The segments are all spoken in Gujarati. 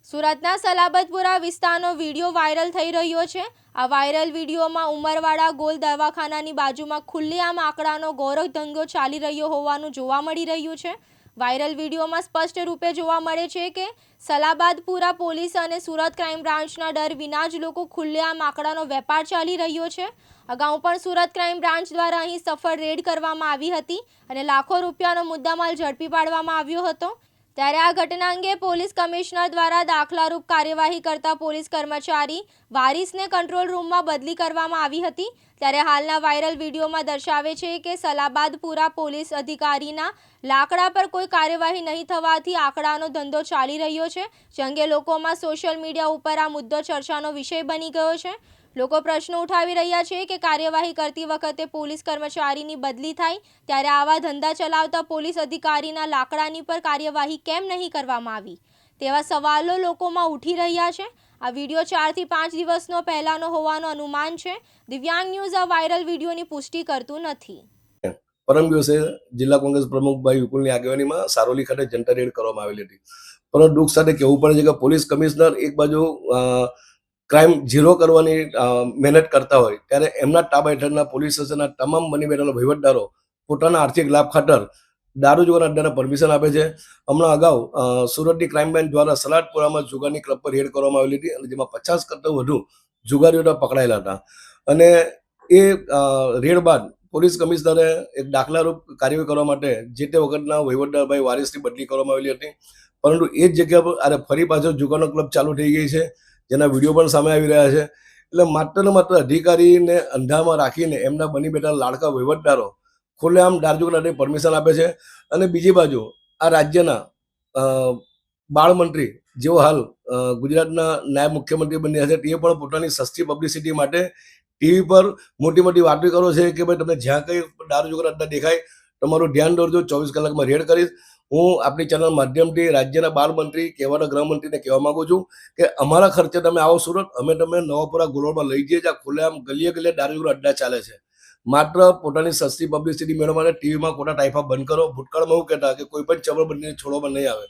સુરતના સલાબતપુરા વિસ્તારનો વિડીયો વાયરલ થઈ રહ્યો છે। આ વાયરલ વિડીયોમાં ઉમરવાડા ગોલ દવાખાનાની બાજુમાં ખુલ્લેઆમ આંકડાનો ગૌરવ ધંધો ચાલી રહ્યો હોવાનું જોવા મળી રહ્યું છે। વાયરલ વિડીયોમાં સ્પષ્ટ રૂપે જોવા મળે છે કે સલાબતપુરા પોલીસ અને સુરત ક્રાઇમ બ્રાન્ચના ડર વિના જ લોકો ખુલ્લેઆમ આંકડાનો વેપાર ચાલી રહ્યો છે। અગાઉ પણ સુરત ક્રાઇમ બ્રાન્ચ દ્વારા અહીં સફળ રેડ કરવામાં આવી હતી અને લાખો રૂપિયાનો મુદ્દામાલ ઝડપી પાડવામાં આવ્યો હતો। ત્યારે આ ઘટના અંગે પોલીસ કમિશનર દ્વારા દાખલારૂપ કાર્યવાહી કરતા પોલીસ કર્મચારી વારિસને કંટ્રોલ રૂમમાં બદલી કરવામાં આવી હતી। ત્યારે હાલના વાયરલ વિડીયોમાં દર્શાવે છે કે સલાબતપુરા પોલીસ અધિકારીના લાકડા પર કોઈ કાર્યવાહી નહીં થવાથી આંકડાનો ધંધો ચાલી રહ્યો છે, જે અંગે લોકોમાં સોશિયલ મીડિયા ઉપર આ મુદ્દો ચર્ચાનો વિષય બની ગયો છે। લોકો પ્રશ્નો ઉઠાવી રહ્યા છે કે કાર્યવાહી કરતી વખતે પોલીસ કર્મચારીની બદલી થાય ત્યારે આવા ધંધા ચલાવતા પોલીસ અધિકારીના લાકડાની પર કાર્યવાહી કેમ નહીં કરવામાં આવી તેવા સવાલો લોકોમાં ઉઠી રહ્યા છે। આ વિડીયો 4 થી 5 દિવસનો પહેલાનો હોવાનું અનુમાન છે। દિવ્યાંગ ન્યૂઝ આ વાયરલ વિડીયોની પુષ્ટિ કરતું નથી। પરમ દિવસે જિલ્લા કોંગ્રેસ પ્રમુખ ભાઈ વિપુલની આગેવાનીમાં સારોલી ખાતે જનતા રેડ કરવામાં આવેલી હતી, પરંતુ દુઃખ સાથે કહેવું પડે છે કે પોલીસ કમિશનર એક બાજુ ક્રાઇમ ઝીરો કરવાની મહેનત કરતા હોય ત્યારે એમના તાબા હેઠળના પોલીસ સ્ટેશનના તમામ બની બેઠેલા વહીવટદારો પોતાના આર્થિક લાભ ખાતર દારૂ જુગારના અડ્ડાને પરમિશન આપે છે। હમણાં અગાઉ સુરતની ક્રાઇમ બ્રાન્ચ દ્વારા સલાબતપુરામાં જુગારની ક્લબ પર રેડ કરવામાં આવેલી હતી અને જેમાં 50 કરતાં વધુ જુગારીઓ પકડાયેલા હતા અને એ રેડ બાદ પોલીસ કમિશનરે એક દાખલારૂપ કાર્યવાહી કરવા માટે જે તે વખતના વહીવટદાર ભાઈ વારિસની બદલી કરવામાં આવેલી હતી, પરંતુ એ જ જગ્યા પર અને ફરી પાછો જુગારનો ક્લબ ચાલુ થઈ ગઈ છે, જેના વિડીયો પણ સામે આવી રહ્યા છે। એટલે માત્ર ને માત્ર અધિકારીને અંધારમાં રાખીને એમના બની બેઠા લાડકા વહીવટદારો ખુલ્લેઆમ દારૂ પરમિશન આપે છે। અને બીજી બાજુ આ રાજ્યના બાળમંત્રી જેઓ હાલ ગુજરાતના નાયબ મુખ્યમંત્રી બન્યા છે તે પણ પોતાની સસ્તી પબ્લિસિટી માટે ટીવી પર મોટી મોટી વાતો કરો છે કે ભાઈ તમે જ્યાં કંઈ દારૂ જુગાર અડ્ડા દેખાય તમારું ધ્યાન દોરજો, 24 કલાકમાં રેડ કરીશ। હું આપણી ચેનલ માધ્યમથી રાજ્યના બાળમંત્રી કહેવાના ગૃહમંત્રીને કહેવા માંગુ છું કે અમારા ખર્ચે તમે આવો સુરત, અમે તમે નવાપુરા ગોલોડમાં લઈ જઈએ જ્યાં ખુલ્લેઆમ ગલીએ ગલીએ દારૂ જુગાર અડ્ડા ચાલે છે। માત્ર પોતાની સસ્તી પબ્લિસિટી મેળવવા માટે ટીવીમાં ખોટા ટાઈફા બંધ કરો। ભૂતકાળમાં એવું કહેતા કે કોઈ પણ ચબરબંધીને છોડવામાં નહીં આવે,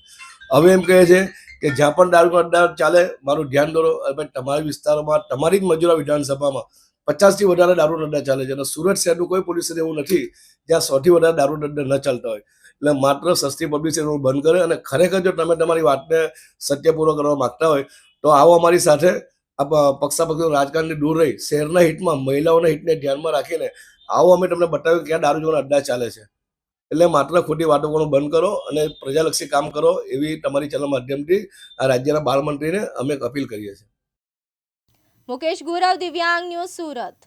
હવે એમ કહે છે કે જ્યાં પણ દારૂ અડ્ડા ચાલે મારું ધ્યાન દોરો। તમારા વિસ્તારમાં તમારી જ મજૂરા વિધાનસભામાં 50 થી વધારે દારૂ અડ્ડા ચાલે છે અને સુરત શહેરનું કોઈ પોલીસ સ્ટેશન એવું નથી જ્યાં 100 થી વધારે દારૂ અડ્ડા ન ચાલતા હોય। એટલે માત્ર સસ્તી પબ્લિસિટી બંધ કરે અને ખરેખર જો તમે તમારી વાતને સત્યપૂર્વક કરવા માંગતા હોય તો આવો અમારી સાથે પક્ષાપક્ષીનું રાજકારણથી દૂર રહી શહેરના હિતમાં મહિલાઓના હિતને ધ્યાનમાં રાખીને આવો અમે તમને બતાવ્યું ક્યાં દારૂ જુગારના અડ્ડા ચાલે છે। એટલે માત્ર ખોટી વાતો કરવાનું બંધ કરો અને પ્રજાલક્ષી કામ કરો એવી તમારી ચેનલ માધ્યમથી આ રાજ્યના બાળમંત્રીને અમે અપીલ કરીએ છીએ। મુકેશ ગુરવ, દિવ્યાંગ ન્યૂઝ, સુરત।